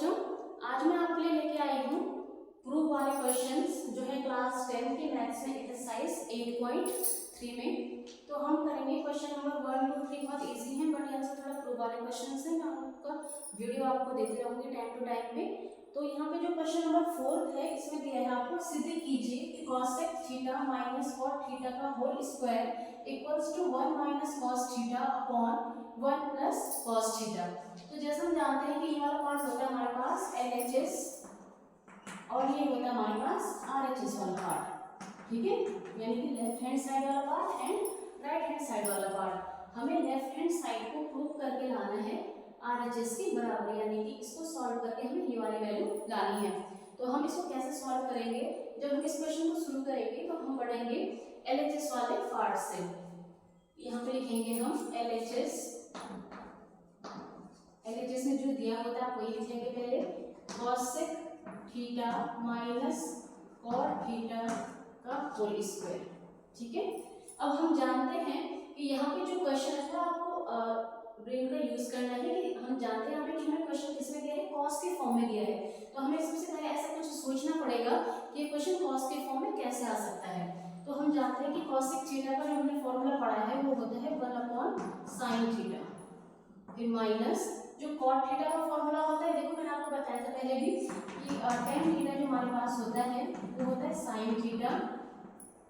बच्चों, आज मैं आपके लिए लेके आई हूँ प्रूफ वाले क्वेश्चंस जो है क्लास 10 के मैथ्स में एक्सरसाइज 8.3 में। तो हम करेंगे क्वेश्चन नंबर 1, 2, 3 बहुत इजी है, बट यहाँ से थोड़ा प्रूफ वाले क्वेश्चंस हैं। मैं आपका वीडियो आपको देती रहूँगी टाइम टू टाइम पे। तो यहाँ पे जो क्वेश्चन नंबर 4 है, इसमें दिया है आपको सिद्ध कीजिए कि cosec theta minus cot theta का whole square equals to 1 minus cos theta upon 1 plus cos theta. तो जैसा हम जानते हैं कि ये वाला पार्ट होता है हमारे पास LHS और ये होता है हमारे पास RHS वाला पार्ट, ठीक है। यानी कि लेफ्ट हैंड साइड वाला part and right hand side वाला पार्ट। हमें लेफ्ट हैंड साइड को प्रूव करके लाना है RHS के बराबर, यानी कि इसको सॉल्व करके हमें ये वाली वैल्यू लानी है। तो हम इसको कैसे सॉल्व करेंगे? जब हम इस क्वेश्चन को शुरू करेंगे तो हम बढ़ेंगे LHS वाले पार्ट से। यहाँ पे लिखेंगे हम LHS में जो दिया होता है वही लिखेंगे पहले, cosec theta minus cot theta का होल स्क्वायर, ठीक है। अब हम जानते हैं कि यहाँ पे जो क्वेश्चन है वो आपको ब्रेन का यूज करना है कि हम जानते हैं यहाँ पे कि हमें क्वेश्चन किसमें दिया है, कॉस के फॉर्म में दिया है। तो हमें सबसे पहले ऐसा कुछ सोचना पड़ेगा कि ये क्वेश्चन कॉस के फॉर्म में कैसे आ सकता है। तो हम जानते हैं कि cosec थीटा का जो हमने फॉर्मूला पढ़ा है वो होता है 1/sin थीटा, फिर माइनस जो cot थीटा का फॉर्मूला होता है, देखो मैंने आपको बताया था पहले भी कि tan थीटा जो हमारे पास होता है वो होता है sin theta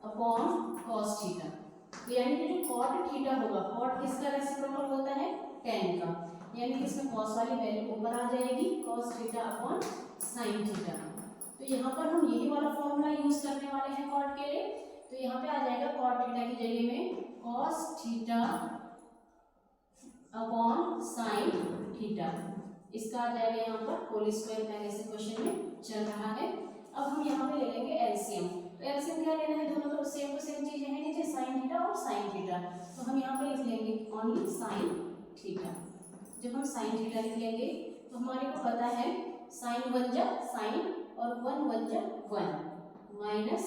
upon cos theta. तो यानी कि जो cot थीटा होगा, cot किसका रेसिप्रोकल होता है, tan का, यानी कि इसमें cos वाली वैल्यू ऊपर आ जाएगी, cos theta upon sin theta. तो यहाँ पर हम यही वाला फॉर्मूला यूज करने वाले हैं cot के लिए। तो यहाँ पे आ जाएगा cot थीटा की जगह में cos theta upon sin theta, इसका आ जाएगा यहाँ पर होल स्क्वायर, पहले से क्वेश्चन में चल रहा है। अब हम यहाँ पे ले लेंगे एलसीएम। तो एलसीएम क्या लेना है, दोनों तरफ सेम टू सेम चीजें हैं नीचे, sin थीटा और sin थीटा। तो हम यहाँ पे लिख लेंगे ओनली sin थीटा। जब हम sin थीटा लिख लेंगे तो हमारे को पता है sin 1 जा sin और 1 1 जा 1 माइनस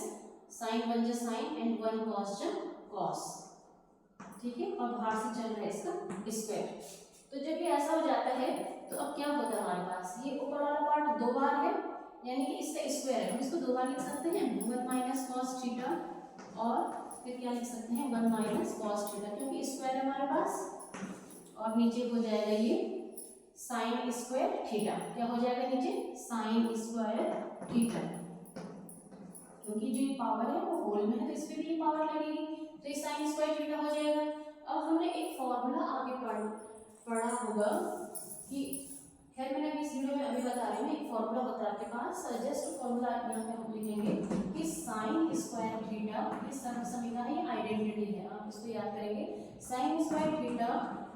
sin 1 जा sin एंड 1 cos जा cos, ठीक है। और बाहर से चल रहा है इसका स्क्वायर। तो जब ये ऐसा हो जाता है तो अब क्या होता है हमारे पास, ये ऊपर वाला पार्ट 2 बार है, यानी कि इसका स्क्वायर है, हम इसको 2 बार लिख सकते हैं 1 माइनस cos थीटा और फिर क्या लिख सकते हैं 1 माइनस cos थीटा, क्योंकि स्क्वायर है हमारे पास। और नीचे हो जाएगा ये sin स्क्वायर थीटा, क्या हो जाएगा नीचे sin स्क्वायर थीटा, क्योंकि जो ये पावर है वो होल में है तो इस पे भी ये पावर लगेगी, तो ये sin स्क्वायर थीटा हो जाएगा। अब हमने एक फॉर्मूला आगे पढ़ा होगा कि खैर मैंने अभी इस वीडियो में अभी बता रही हूँ, एक फॉर्मूला होता है आपके पास, जस्ट फॉर्मूला यहाँ पे हम लिखेंगे कि sin स्क्वायर थीटा, इस समीकरण है, ये आइडेंटिटी है, आप इसको याद करेंगे, sin square theta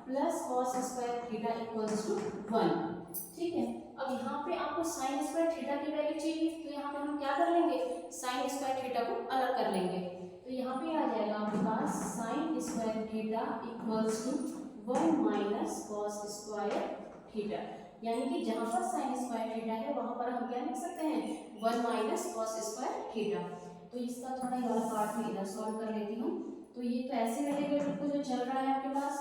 plus cos square theta equals to 1, ठीक है। अब यहाँ पे आपको sin स्क्वायर थीटा की वैल्यू चाहिए, तो यहाँ पे हम क्या कर लेंगे, sin स्क्वायर थीटा को अलग कर लेंगे। तो यहाँ पे आ जाएगा आपके पास sin square theta equals to 1 minus cos square theta, यानी कि जहाँ पर sin स्क्वायर थीटा है वहाँ पर हम क्या लिख सकते हैं 1 माइनस cos स्क्वायर थीटा। तो इसका थोड़ा ये वाला पार्ट में इधर सॉल्व कर लेती हूँ। तो ये तो ऐसे रहेगा, बिल्कुल जो चल रहा है आपके पास,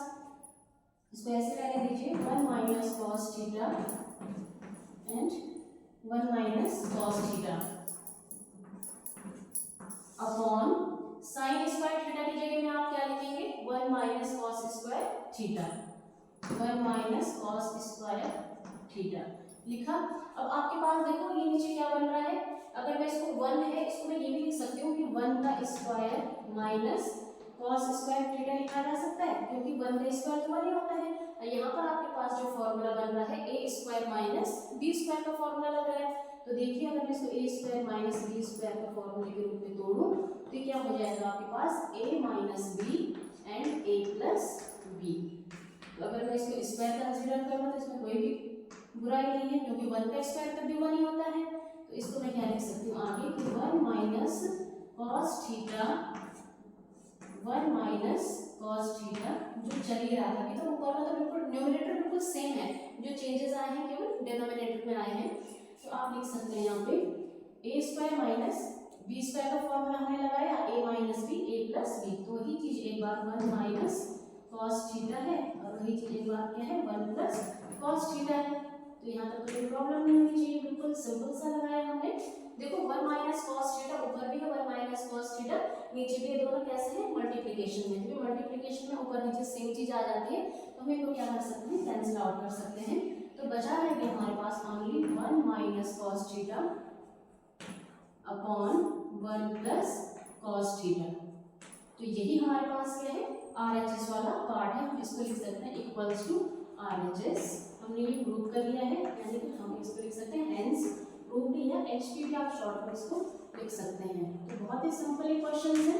इसको ऐसे रहने दीजिए 1 minus cos theta and 1 minus cos theta upon sin square theta की जगह में आप क्या लिखेंगे 1 minus cos square theta, 1 minus cos square theta लिखा। अब आपके पास देखो ये नीचे क्या बन रहा है, अगर मैं इसको 1 है, इसको मैं ये भी लिख सकती हूँ कि 1 का square minus cos square theta लिखा जा सकता है, क्योंकि 1 का स्क्वायर तो 1 ही होता है। यहाँ पर आपके पास जो फॉर्मूला बन रहा है a square minus b square का फॉर्मूला लग रहा है। तो देखिए अगर मैं इसको a square minus b square का फॉर्मूले के रूप में तोड़ूं तो क्या हो जाएगा आपके पास a minus b and a plus b। तो अगर मैं इसको स्क्वायर कंसीडर करूँ तो इसमें कोई भी बुराई नहीं है, क्योंकि 1 का स्क्वायर तब भी 1 ही होता है। तो इसको मैं क्या लिख सकती हूँ आगे कि 1 minus cos theta, 1 minus cos theta जो चल ही रहा था अभी, तो ऊपर में तो बिल्कुल न्यूमरेटर बिल्कुल सेम है, जो चेंजेस आए हैं केवल डिनोमिनेटर में आए हैं। तो आप लिख सकते हैं यहाँ पे a square minus b square का फॉर्मूला हमने लगाया a minus b a plus b, तो वही चीज एक बार 1 माइनस cos थीटा है और वही चीज एक बार क्या है 1 प्लस cos थीटा है। तो तो यहाँ तक तो कोई प्रॉब्लम नहीं होनी चाहिए, बिल्कुल सिंपल सा लगाया हमने। देखो 1 माइनस कॉस थीटा ऊपर भी है, 1 माइनस कॉस थीटा नीचे भी है, दोनों कैसे हैं मल्टीप्लिकेशन में। तो मल्टीप्लिकेशन में ऊपर नीचे सेम चीज आ जाती है, तो हम इनको क्या कर सकते हैं कैंसिल आउट कर सकते हैं। तो बचा रहेगा हमारे पास only 1 minus cos theta upon 1 plus cos theta. तो यही हमारे पास क्या है RHS वाला पार्ट है, हम इसको लिख सकते हैं इक्वल्स टू RHS। हमने ये प्रूव कर लिया है, यानी कि हम इसको लिख सकते हैं हेंस प्रूव्ड या HP भी आप शॉर्ट में इसको लिख सकते हैं। तो बहुत ही सिंपल ये क्वेश्चन है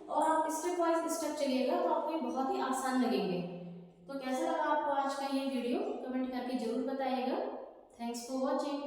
और आप स्टेप वाइज स्टेप चलिएगा तो आपको ये बहुत ही आसान लगेंगे। तो कैसा लगा आपको आज का ये वीडियो कमेंट करके जरूर बताइएगा। Thanks for watching.